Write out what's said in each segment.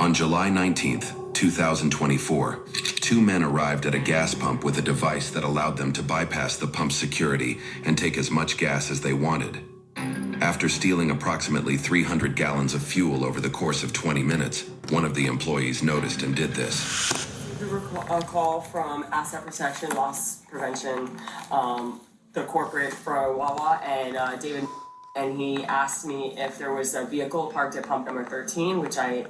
On July 19th, 2024, two men arrived at a gas pump with a device that allowed them to bypass the pump's security and take as much gas as they wanted. After stealing approximately 300 gallons of fuel over the course of 20 minutes, one of the employees noticed and did this. A call from Asset Protection, Loss Prevention, the corporate for Wawa, and David, and he asked me if there was a vehicle parked at pump number 13, which I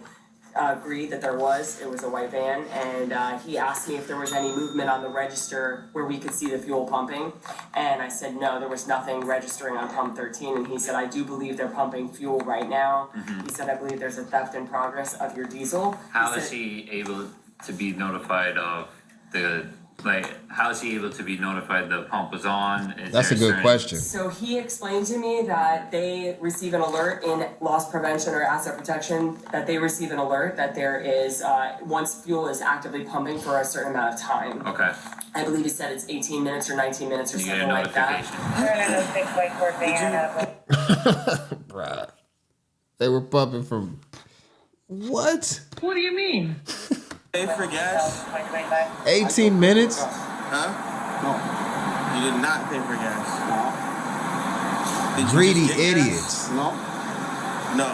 agreed that there was. It was a white van, and he asked me if there was any movement on the register where we could see the fuel pumping, and I said no, there was nothing registering on pump 13, and he said, I do believe they're pumping fuel right now. He said, I believe there's a theft in progress of your diesel. How is he able to be notified of how is he able to be notified the pump was on? That's a good question. So he explained to me that they receive an alert in loss prevention or asset protection, that they receive an alert that there is, once fuel is actively pumping for a certain amount of time. Okay. I believe he said it's 18 minutes or 19 minutes or something like that. Bruh. They were pumping from... What? What do you mean? Pay for gas? 18 minutes? Huh? No. You did not pay for gas? No. Did you Greedy just get idiots. Gas? No. No.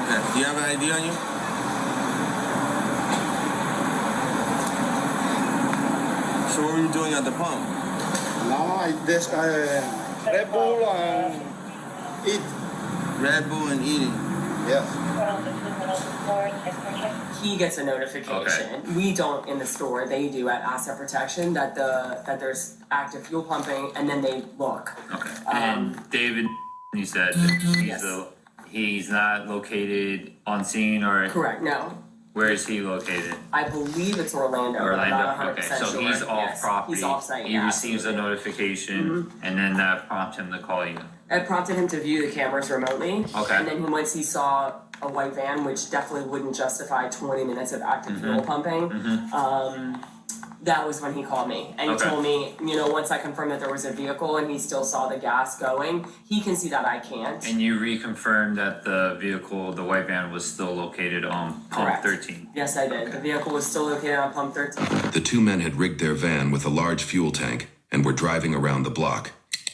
Okay. Do you have an ID on you? So what were you doing at the pump? No, I just Red Bull and eat. Red Bull and eating? Yes. He gets a notification. Okay. We don't in the store. They do at Asset Protection that there's active fuel pumping, and then they look. Okay. And David, you said that he's not located on scene or... Correct, no. Where is he located? I believe it's Orlando. I'm not 100% okay. So sure. he's off property. He's off site. He receives a notification, and then that prompts him to call you. It prompted him to view the cameras remotely. Okay. And then once he saw a white van, which definitely wouldn't justify 20 minutes of active fuel pumping, that was when he called me. And he told me, once I confirmed that there was a vehicle and he still saw the gas going, he can see that I can't. And you reconfirmed that the vehicle, the white van, was still located on pump 13. Yes, I did. Okay. The vehicle was still located on pump 13. The two men had rigged their van with a large fuel tank and were driving around the block.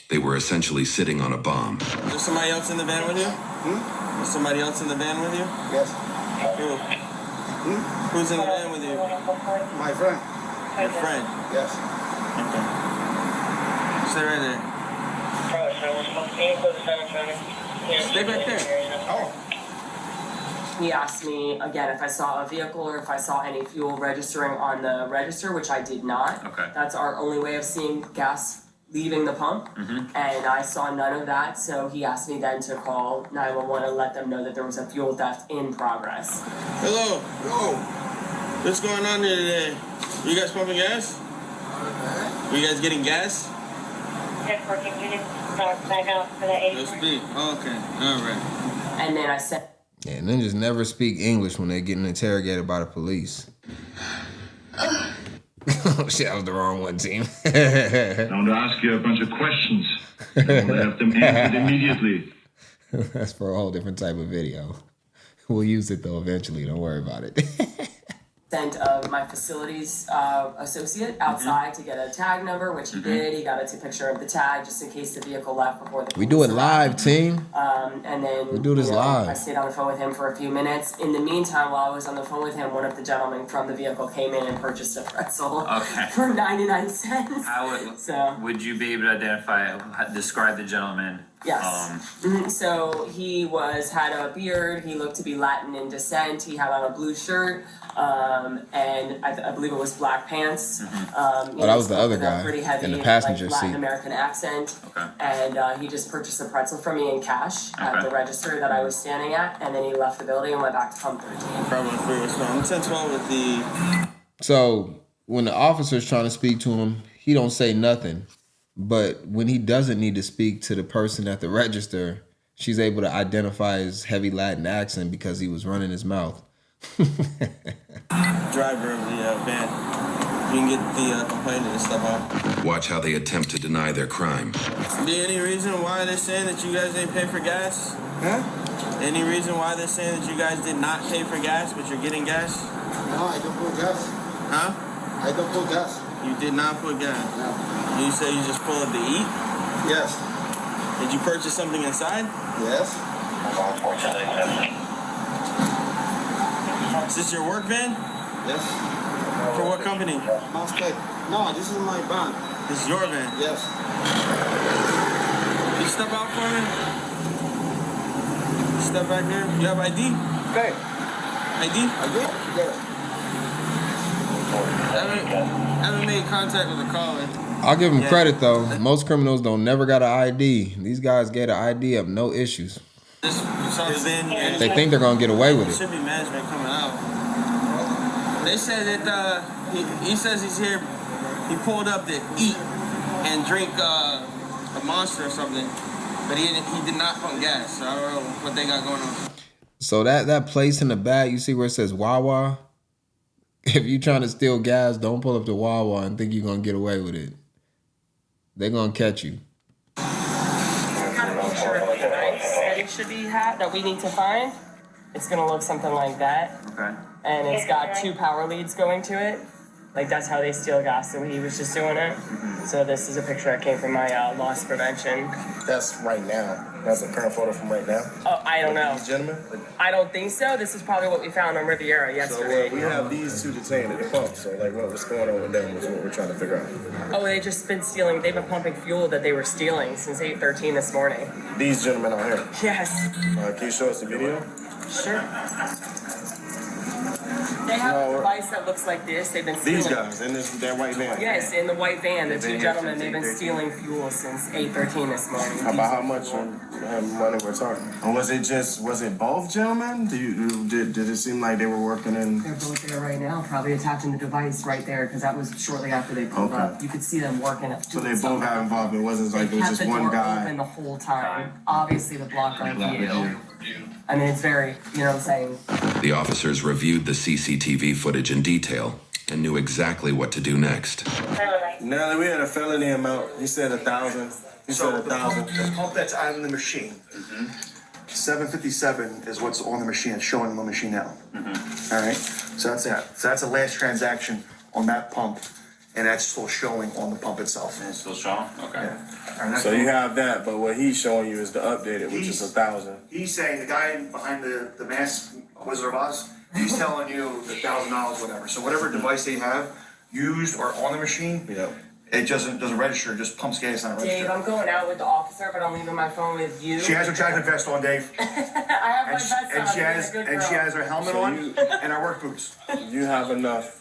They were essentially sitting on a bomb. Is there somebody else in the van with you? Is somebody else in the van with you? Yes. Who? Who's in the van with you? My friend. Your friend? Yes. Okay. Stay right there. Stay back there. Oh. He asked me again if I saw a vehicle or if I saw any fuel registering on the register, which I did not. Okay. That's our only way of seeing gas leaving the pump, and I saw none of that, so he asked me then to call 911 and let them know that there was a fuel theft in progress. Hello. Hello. What's going on here today? You guys pumping gas? You guys getting gas? Yes, working units back out for the 80. No speak. Oh, okay. All right. And then I said... Yeah, ninjas never speak English when they're getting interrogated by the police. Oh shit, that was the wrong one, team. I want to ask you a bunch of questions. I want to have them answered immediately. That's for a whole different type of video. We'll use it though eventually, don't worry about it. Sent my facilities associate outside to get a tag number, which he did. He got a picture of the tag just in case the vehicle left before the We do it police live, arrived. team. And then We do this live. I stayed on the phone with him for a few minutes. In the meantime, while I was on the phone with him, one of the gentlemen from the vehicle came in and purchased a pretzel for 99 cents. Would you be able to describe the gentleman? Yes. So he had a beard. He looked to be Latin in descent. He had on a blue shirt, and I believe it was black pants. That was the other guy pretty heavy, in the passenger Latin seat. American accent. Okay. And he just purchased a pretzel from me in cash at the register that I was standing at, and then he left the building and went back to pump 13. Problem 3 was found. 1012 with the... So when the officer's trying to speak to him, he don't say nothing. But when he doesn't need to speak to the person at the register, she's able to identify his heavy Latin accent because he was running his mouth. Driver of the van. You can get the complaint and stuff out. Watch how they attempt to deny their crime. Is there any reason why they're saying that you guys didn't pay for gas? Huh? Any reason why they're saying that you guys did not pay for gas, but you're getting gas? No, I don't put gas. Huh? I don't put gas. You did not put gas. No. You say you just pulled up to eat? Yes. Did you purchase something inside? Yes. Is this your work van? Yes. For what company? Mustang. No, this is my van. This is your van. Yes. Can you step out for me? Step back here. You have ID? Okay. ID? Again? Yes. I haven't made contact with the caller. I'll give them credit though. Most criminals don't never got an ID. These guys get an ID up, no issues. This van, They think they're gonna get away with there it. should be management coming out. They said that he says he's here. He pulled up to eat and drink a Monster or something, but he did not pump gas. So I don't know what they got going on. So that place in the back, you see where it says Wawa? If you trying to steal gas, don't pull up to Wawa and think you're gonna get away with it. They're gonna catch you. Kind of picture of the device that it should be that we need to find. It's gonna look something like that. Okay. And it's got 2 power leads going to it. Like that's how they steal gas, and he was just doing it. So this is a picture that came from my loss prevention. That's right now. That's a current photo from right now. Oh, I don't know. These gentlemen. I don't think so. This is probably what we found on Riviera yesterday. So we have these two detained at the pump. So like, what's going on with them is what we're trying to figure out. Oh, they just been stealing. They've been pumping fuel that they were stealing since 8:13 this morning. These gentlemen out here. Yes. Can you show us the video? Sure. They have a device that looks like this. They've been stealing. These guys in that white van. Yes, in the white van. The 2 here gentlemen. since They've been 8:13. stealing fuel since 8:13 this morning. About how much money we're talking? Or was it both gentlemen? Did it seem like they were working in? They're both there right now, probably attaching the device right there, because that was shortly after they pulled Okay. up. You could see them working. So they both have involvement. It wasn't like it was Kept just the one door guy. open the whole time. Obviously, the block on view. I mean, it's very, you know what I'm saying? The officers reviewed the CCTV footage in detail and knew exactly what to do next. Now that we had a felony amount, you said 1,000. You said 1,000. The pump that's on the machine. 757 is what's on the machine. It's showing on the machine now. All right. So that's that. So that's the last transaction on that pump, and that's still showing on the pump itself. And it's still showing? Okay. So you have that, but what he's showing you is the updated, which is 1,000. He's saying the guy behind the mask, Wizard of Oz, he's telling you the $1,000, whatever. So whatever device they have used or on the machine, it doesn't register. It just pumps gas, not register. Dave, I'm going out with the officer, but I'm leaving my phone with you. She has her jacket vest on, Dave, I have my vest on. and she I'm being has a good girl. her helmet So on you- and her work boots. You have enough.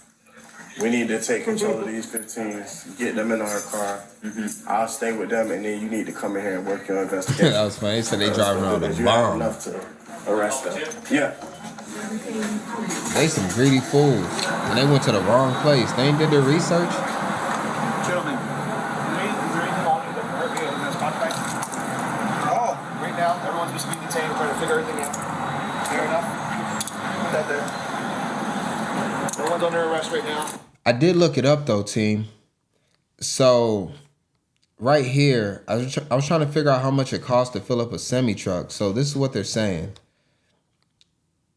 We need to take control of these 15s, get them in our car. I'll stay with them, and then you need to come in here and work your investigation. That was funny. They said they driving around with a You have bomb. enough to arrest them. Yeah. They some greedy fools. And they went to the wrong place. They ain't did their research. Gentlemen, is there anything on you that hurt you in this contract? Oh, right now, everyone's just being detained, trying to figure everything out. Fair enough. Put that there. No one's under arrest right now. I did look it up though, team. So right here, I was trying to figure out how much it costs to fill up a semi truck. So this is what they're saying.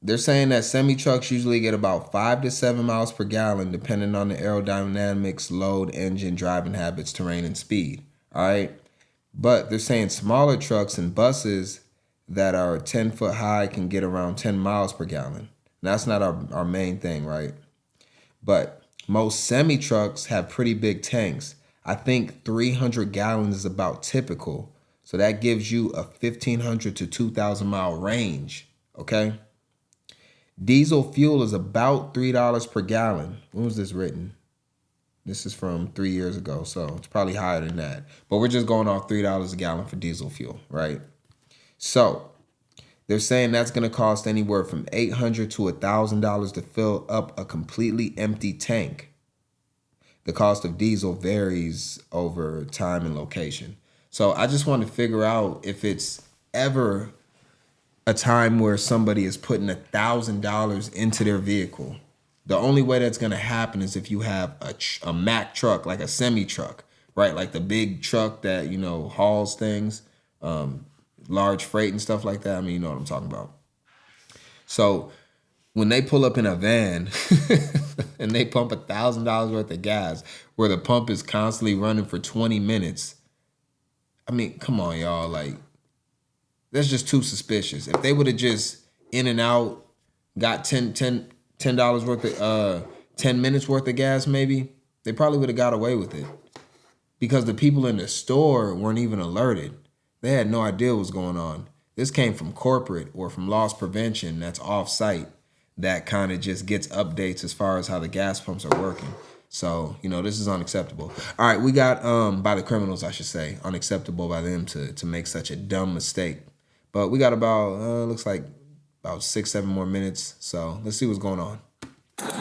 They're saying that semi trucks usually get about 5 to 7 miles per gallon, depending on the aerodynamics, load, engine, driving habits, terrain, and speed. All right. But they're saying smaller trucks and buses that are 10 foot high can get around 10 miles per gallon. That's not our main thing, right? But most semi trucks have pretty big tanks. I think 300 gallons is about typical. So that gives you a 1,500 to 2,000 mile range. Okay. Diesel fuel is about $3 per gallon. When was this written? This is from 3 years ago, so it's probably higher than that. But we're just going off $3 a gallon for diesel fuel, right? So they're saying that's going to cost anywhere from $800 to $1,000 to fill up a completely empty tank. The cost of diesel varies over time and location. So I just want to figure out if it's ever a time where somebody is putting $1,000 into their vehicle. The only way that's going to happen is if you have a Mack truck, like a semi truck, right? Like the big truck that, hauls things. large freight and stuff like that. I mean, you know what I'm talking about. So when they pull up in a van and they pump $1,000 worth of gas where the pump is constantly running for 20 minutes, I mean, come on, y'all. Like, that's just too suspicious. If they would have just in and out, got $10 worth of 10 minutes worth of gas, maybe, they probably would have got away with it. Because the people in the store weren't even alerted. They had no idea what was going on. This came from corporate or from loss prevention that's off-site that kind of just gets updates as far as how the gas pumps are working. So, you know, this is unacceptable. All right, we got, by the criminals, I should say, unacceptable by them to make such a dumb mistake. But we got about, looks like about 6-7 more minutes. So let's see what's going on. Anything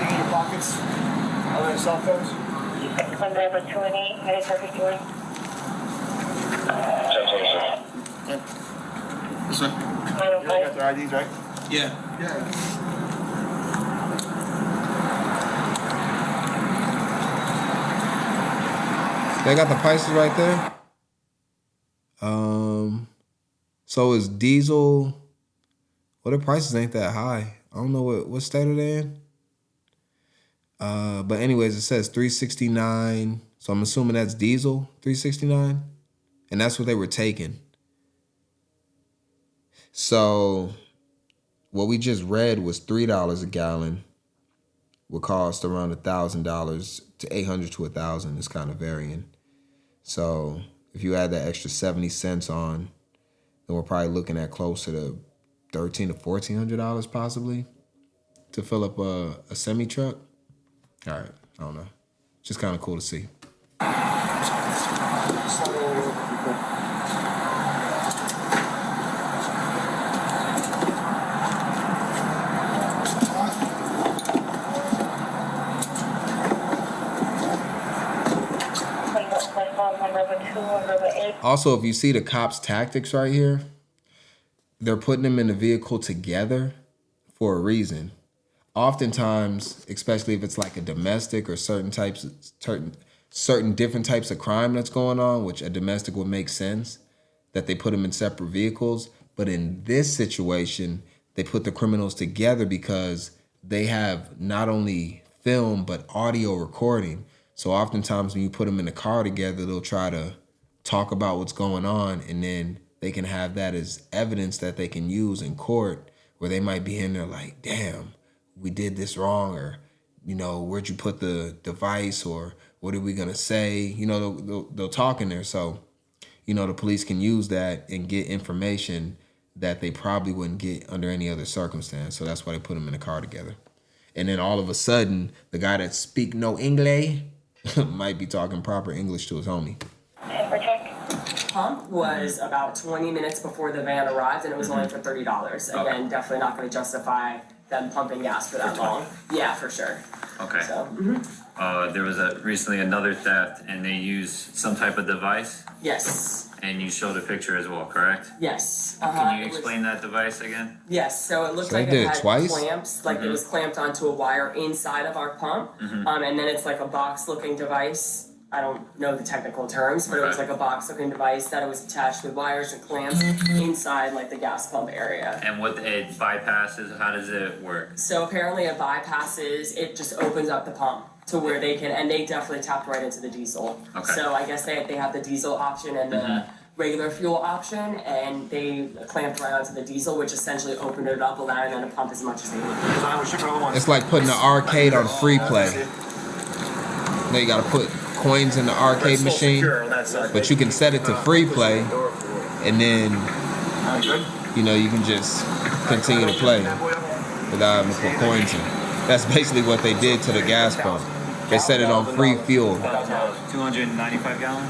in your pockets other than cell phones? On driver 218, headed for 51. This one? You got their IDs, right? Yeah. They got the prices right there. So is diesel. Well, the prices ain't that high. I don't know what state are they in. But anyways, it says $369. So I'm assuming that's diesel, $369, and that's what they were taking. So what we just read was $3 a gallon. Would cost around $1,000 to $800 to $1,000. It's kind of varying. So if you add that extra 70 cents on, then we're probably looking at closer to $1,300 to $1,400 possibly to fill up a semi truck. All right, I don't know. Just kind of cool to see. Also, if you see the cops' tactics right here, they're putting them in the vehicle together for a reason. Oftentimes, especially if it's like a domestic or certain different types of crime that's going on, which a domestic would make sense, that they put them in separate vehicles. But in this situation, they put the criminals together because they have not only film, but audio recording. So oftentimes when you put them in the car together, they'll try to talk about what's going on, and then they can have that as evidence that they can use in court, where they might be in there like, damn, we did this wrong, or, you know, where'd you put the device, or what are we gonna say? You know, they'll talk in there. So, you know, the police can use that and get information that they probably wouldn't get under any other circumstance. So that's why they put them in the car together. And then all of a sudden, the guy that speak no English might be talking proper English to his homie. Pump was about 20 minutes before the van arrived, and it was only for $30. Again, definitely not going to justify them pumping gas for that long. Yeah, for sure. Okay. So, There was recently another theft, and they used some type of device, yes. and you showed a picture as well, correct? Yes. Can you explain that device again? Yes, so it looked So like they did it it had twice? clamps, like it was clamped onto a wire inside of our pump, and then it's like a box-looking device. I don't know the technical terms, but it was like a box-looking device that it was attached with wires and clamps inside like the gas pump area. And what it bypasses, how does it work? So apparently it bypasses, it just opens up the pump to where they can, and they definitely tapped right into the diesel. Okay. So I guess they have the diesel option and the regular fuel option, and they clamped right onto the diesel, which essentially opened it up, allowing them to pump as much as they need. It's like putting the arcade on free play. Now you gotta put coins in the arcade machine, but you can set it to free play, and then, you know, you can just continue to play without having to put coins in. That's basically what they did to the gas pump. They set it on free fuel. 295 gallons?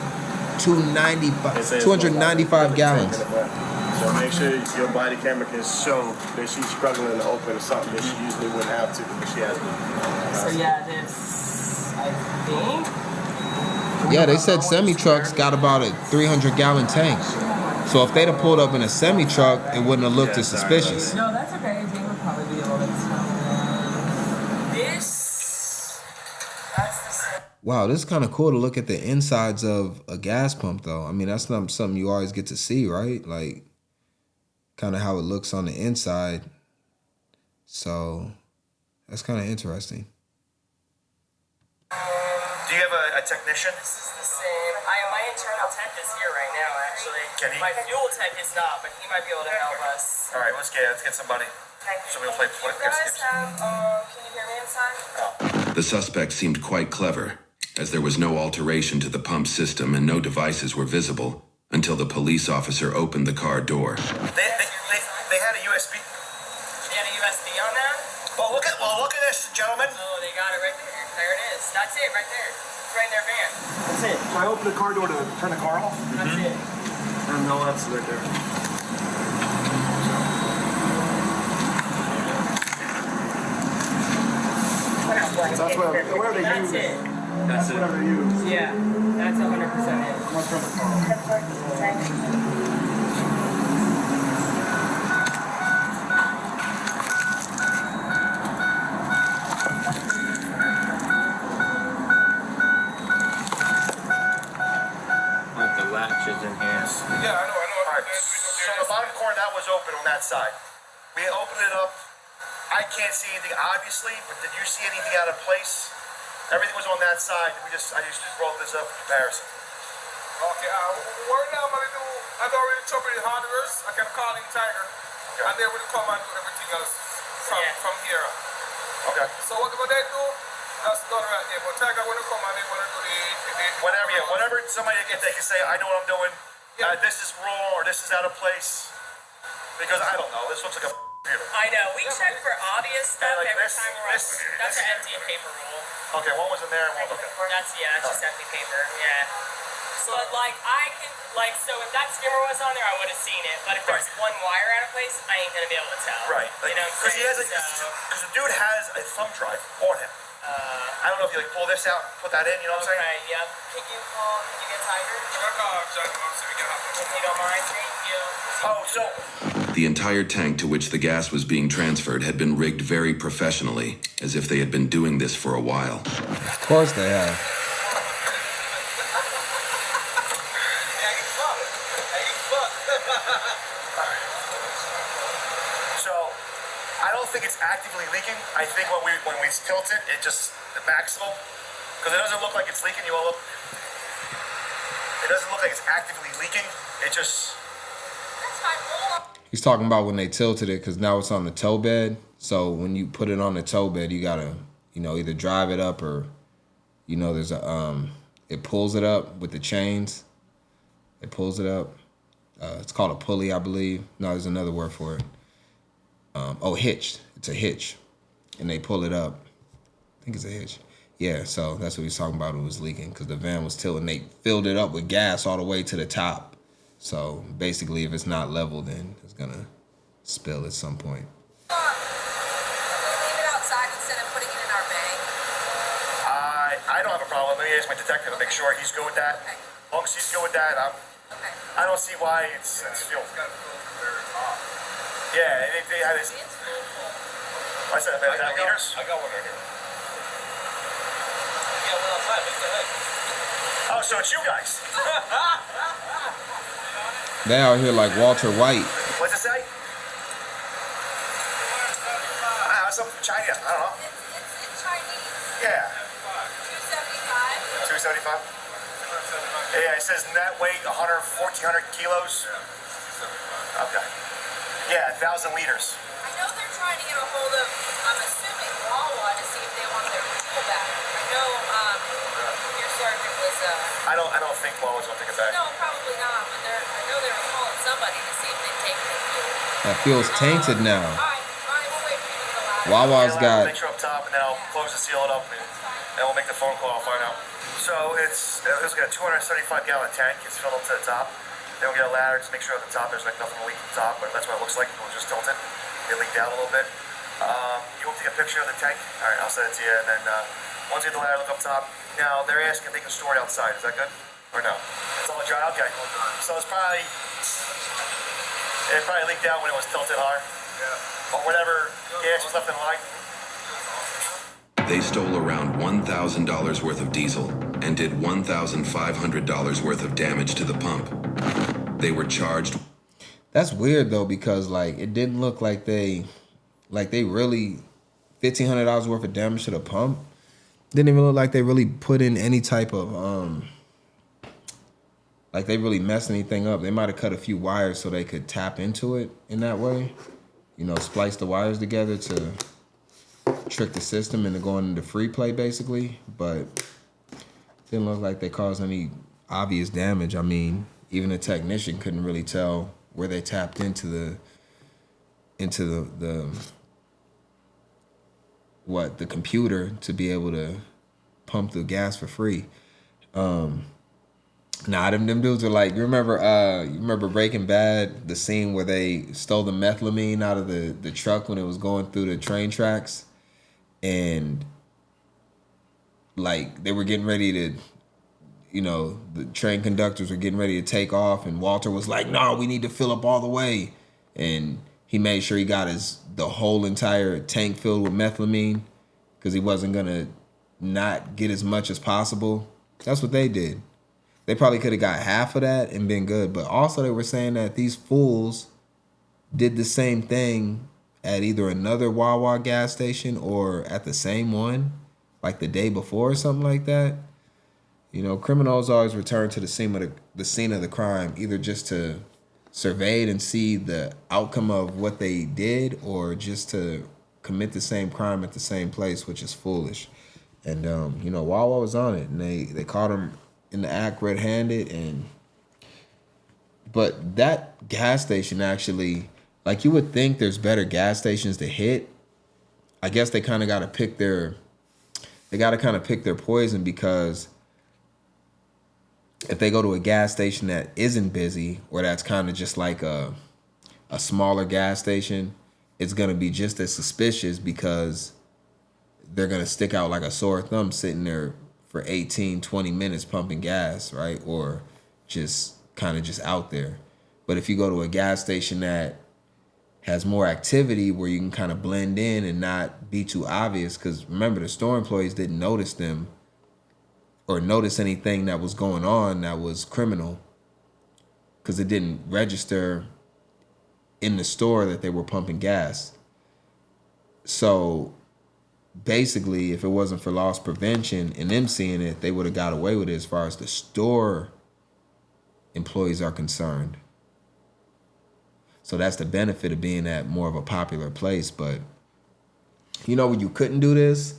295 gallons. So make sure your body camera can show that she's struggling to open or something that she usually wouldn't have to, but she has to. So yeah, this, I think. Yeah, they said semi-trucks got about a 300-gallon tank. So if they'd have pulled up in a semi-truck, it wouldn't have looked as suspicious. No, that's okay. They would probably be a little bit smaller. This Wow, this is kind of cool to look at the insides of a gas pump, though. I mean, that's not something you always get to see, right? Like, kind of how it looks on the inside. So, that's kind of interesting. Do you have a technician? This is the same. My internal tech is here right now, actually. Can he? My fuel tech is not, but he might be able to help us. All right, let's get somebody. So we'll play. You guys have, can you hear me inside? The suspect seemed quite clever, as there was no alteration to the pump system and no devices were visible until the police officer opened the car door. They had a USB. They had a USB on that? Well, look at this, gentlemen. Oh, they got it right there. There it is. That's it, right there. It's right in their van. That's it. So I open the car door to turn the car off. That's it. And no, that's right there. So that's whatever they That's use. it. That's whatever they use. Yeah, that's 100% it. I'm gonna turn the car off. Like the latches in here. Yeah, I know. All right. So the bottom corner that was open on that side. We opened it up. I can't see anything obviously, but did you see anything out of place? Everything was on that side. I just wrote this up for comparison. Okay, right now I'm gonna do, I've already chopped the hardware. I can call in Tiger. Okay. And they will come and do everything else from here. Okay. So whatever they do, that's done right there. But Tiger will come and they want to do the Whatever somebody if they can say, I know what I'm doing. Yeah. This is wrong or this is out of place. Because I don't know. This looks like a computer. I know. We check for obvious stuff like every this- time we're on. this- That's this an here. empty paper roll. Okay, one was in there and one was That's just empty paper. Yeah. So like so if that skimmer was on there, I would have seen it. But if there's one wire out of place, I ain't gonna be able to tell. right. You know what I'm Because he has saying? because the dude has a thumb drive on him. I don't know if you pull this out and put that in, you know what I'm saying? Okay, yep. Can you get Tiger? I'll call John so we can have If you don't mind, thank you. Oh, so The entire tank to which the gas was being transferred had been rigged very professionally, as if they had been doing this for a while. Of course they have. So I don't think it's actively leaking. I think when we tilt it, it just the maximum because it doesn't look like it's leaking. You all look. It doesn't look like it's actively leaking. It just. He's talking about when they tilted it because now it's on the tow bed. So when you put it on the tow bed, you gotta, either drive it up or, there's a it pulls it up with the chains. It pulls it up. It's called a pulley, I believe. No, there's another word for it. Hitched. It's a hitch, and they pull it up. I think it's a hitch. Yeah, so that's what he's talking about. It was leaking because the van was tilting. They filled it up with gas all the way to the top. So basically, if it's not level, then it's gonna spill at some point. Leave it outside instead of putting it in our bag. I don't have a problem. Let me ask my detective to make sure he's good with that. Okay. As long as he's good with that, Okay. I don't see why it's fuel. Yeah, they had his. It's full. I said about that liters. I got one right here. Oh, so it's you guys. They out here like Walter White. What's it say? Something from China. I don't know. It's Chinese. Yeah. 275. 275. Yeah, it says net weight 1,400 kilos. Okay. Yeah, 1,000 liters. I know they're trying to get a hold of, I'm assuming Wawa to see if they want their fuel back. I know your sergeant was, I don't think Wawa's gonna take it back. no, probably not, but I know they were calling somebody to see if they'd take their fuel. That feels tainted now. All right, we'll wait for you to go out. Wawa's got. Picture up top, and then I'll close and seal it up, and then we'll make the phone call. I'll find out. So it's got a 275-gallon tank. It's filled up to the top. Then we'll get a ladder to make sure at the top there's like nothing to leak at the top, but that's what it looks like. We'll just tilt it. It leaked out a little bit. You want to take a picture of the tank? All right, I'll send it to you, and then once you get the ladder, look up top. Now they're asking if they can store it outside. Is that good or no? It's all dry. Okay. So it probably leaked out when it was tilted hard. Yeah. But whatever gas was left in the line. They stole around $1,000 worth of diesel and did $1,500 worth of damage to the pump. They were charged. That's weird though, because like it didn't look like they really $1,500 worth of damage to the pump. Didn't even look like they really put in any type of like they really messed anything up. They might have cut a few wires so they could tap into it in that way. You know, splice the wires together to trick the system into going into free play basically, but didn't look like they caused any obvious damage. I mean, even a technician couldn't really tell where they tapped into the computer to be able to pump the gas for free. Nah, them dudes are like, you remember Breaking Bad, the scene where they stole the methylamine out of the truck when it was going through the train tracks, and like they were getting ready to, you know, the train conductors were getting ready to take off, and Walter was like, no, we need to fill up all the way, and he made sure he got the whole entire tank filled with methylamine because he wasn't gonna not get as much as possible. That's what they did. They probably could have got half of that and been good. But also they were saying that these fools did the same thing at either another Wawa gas station or at the same one, like the day before or something like that. You know, criminals always return to the scene of the crime, either just to survey it and see the outcome of what they did, or just to commit the same crime at the same place, which is foolish. And you know, Wawa was on it, and they caught him in the act red-handed. But that gas station actually, like, you would think there's better gas stations to hit. I guess they kind of got to pick their poison, because if they go to a gas station that isn't busy, or that's kind of just like a smaller gas station, it's going to be just as suspicious, because they're going to stick out like a sore thumb sitting there for 18, 20 minutes pumping gas, right? Or just kind of just out there. But if you go to a gas station that has more activity, where you can kind of blend in and not be too obvious, because remember, the store employees didn't notice them or notice anything that was going on that was criminal, because it didn't register in the store that they were pumping gas. So basically, if it wasn't for loss prevention and them seeing it, they would have got away with it as far as the store employees are concerned. So that's the benefit of being at more of a popular place. But you know where you couldn't do this?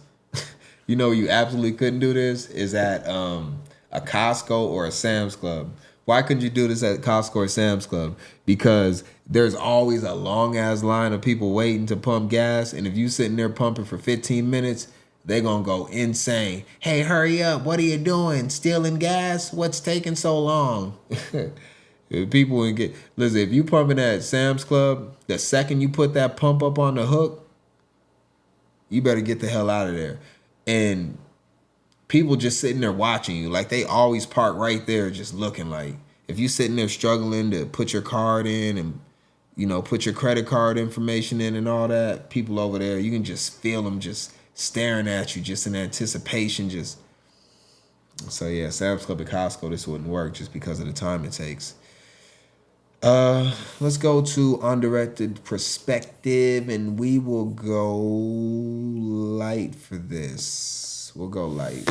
You know where you absolutely couldn't do this? Is at a Costco or a Sam's Club. Why couldn't you do this at Costco or Sam's Club? Because there's always a long-ass line of people waiting to pump gas, and if you sitting there pumping for 15 minutes, they're going to go insane. Hey, hurry up. What are you doing? Stealing gas? What's taking so long? People would get... Listen, if you pumping at Sam's Club, the second you put that pump up on the hook, you better get the hell out of there. And people just sitting there watching you. Like, they always park right there just looking. Like, if you sitting there struggling to put your card in and, you know, put your credit card information in and all that, people over there, you can just feel them just staring at you, just in anticipation. Just so yeah, Sam's Club and Costco, this wouldn't work just because of the time it takes. Let's go to undirected perspective, and we will go light for this. We'll go light.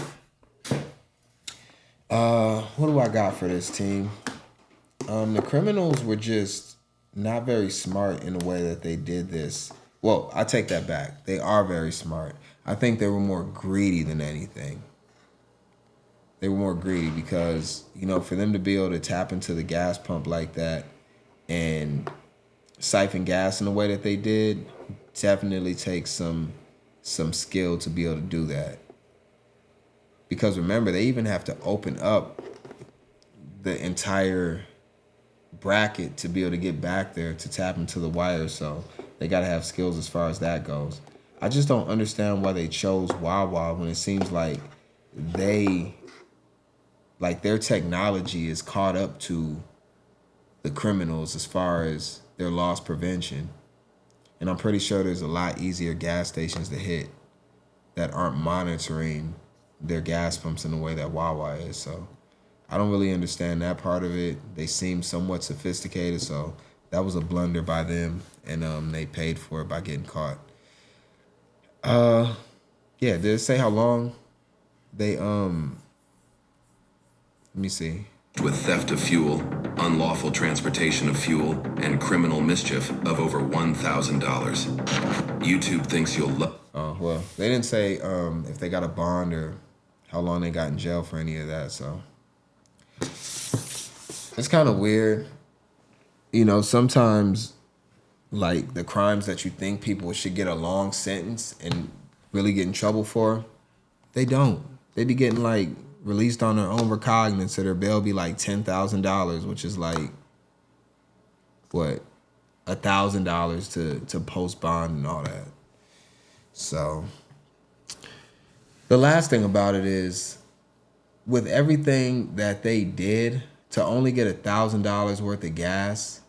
What do I got for this team? The criminals were just not very smart in the way that they did this. Well, I take that back. They are very smart. I think they were more greedy than anything. They were more greedy because, you know, for them to be able to tap into the gas pump like that and siphon gas in the way that they did definitely takes some skill to be able to do that. Because remember, they even have to open up the entire bracket to be able to get back there to tap into the wires. So they got to have skills as far as that goes. I just don't understand why they chose Wawa when it seems like their technology is caught up to the criminals as far as their loss prevention. And I'm pretty sure there's a lot easier gas stations to hit that aren't monitoring their gas pumps in the way that Wawa is. So I don't really understand that part of it. They seem somewhat sophisticated, so that was a blunder by them, and they paid for it by getting caught. Yeah, did it say how long they let me see. With theft of fuel, unlawful transportation of fuel, and criminal mischief of over $1,000. YouTube thinks you'll love. Oh, well, they didn't say if they got a bond or how long they got in jail for any of that, so it's kind of weird. You know, sometimes like the crimes that you think people should get a long sentence and really get in trouble for, they don't. They be getting like released on their own recognizance, so their bail be like $10,000, which is like what, $1,000 to post bond and all that. So the last thing about it is, with everything that they did, to only get $1,000 worth of gas,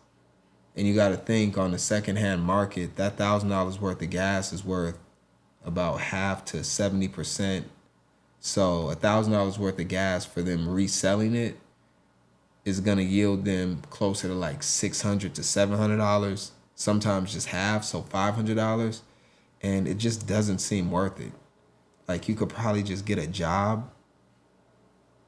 and you got to think on the secondhand market, that $1,000 worth of gas is worth about half to 70%. So $1,000 worth of gas for them reselling it is gonna yield them closer to like $600 to $700. Sometimes just half, so $500, and it just doesn't seem worth it. Like you could probably just get a job,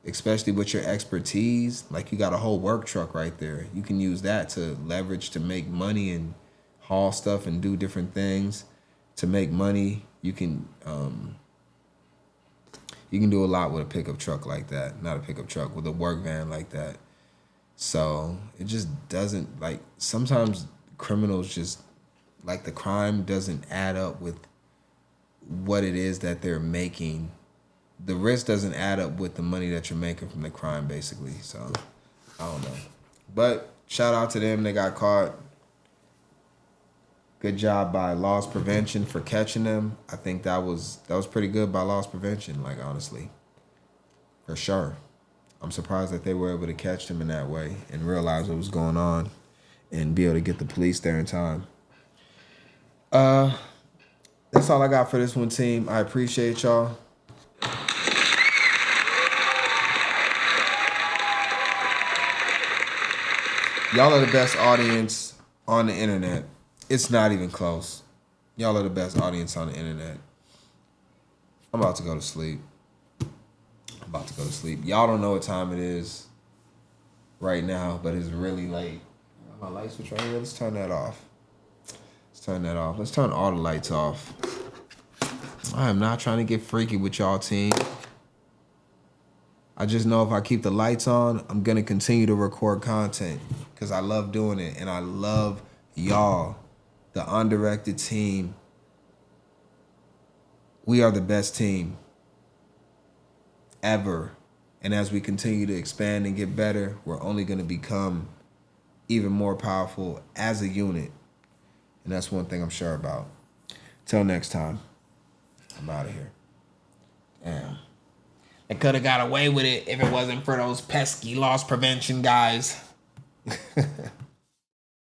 especially with your expertise. Like you got a whole work truck right there. You can use that to leverage to make money and haul stuff and do different things to make money. You can do a lot with a pickup truck like that. Not a pickup truck, with a work van like that. So it just doesn't, like, sometimes criminals just, like, the crime doesn't add up with what it is that they're making. The risk doesn't add up with the money that you're making from the crime, basically. So I don't know. But shout out to them. They got caught. Good job by loss prevention for catching them. I think that was pretty good by loss prevention, like, honestly. For sure. I'm surprised that they were able to catch them in that way and realize what was going on and be able to get the police there in time. That's all I got for this one, team. I appreciate y'all. Y'all are the best audience on the internet. It's not even close. Y'all are the best audience on the internet. I'm about to go to sleep. Y'all don't know what time it is right now, but it's really late. My light switch right here. Let's turn that off. Let's turn all the lights off. I am not trying to get freaky with y'all, team. I just know if I keep the lights on, I'm going to continue to record content because I love doing it, and I love y'all, the undirected team. We are the best team ever. And as we continue to expand and get better, we're only going to become even more powerful as a unit. And that's one thing I'm sure about. Till next time, I'm out of here. Damn. I could have got away with it if it wasn't for those pesky loss prevention guys.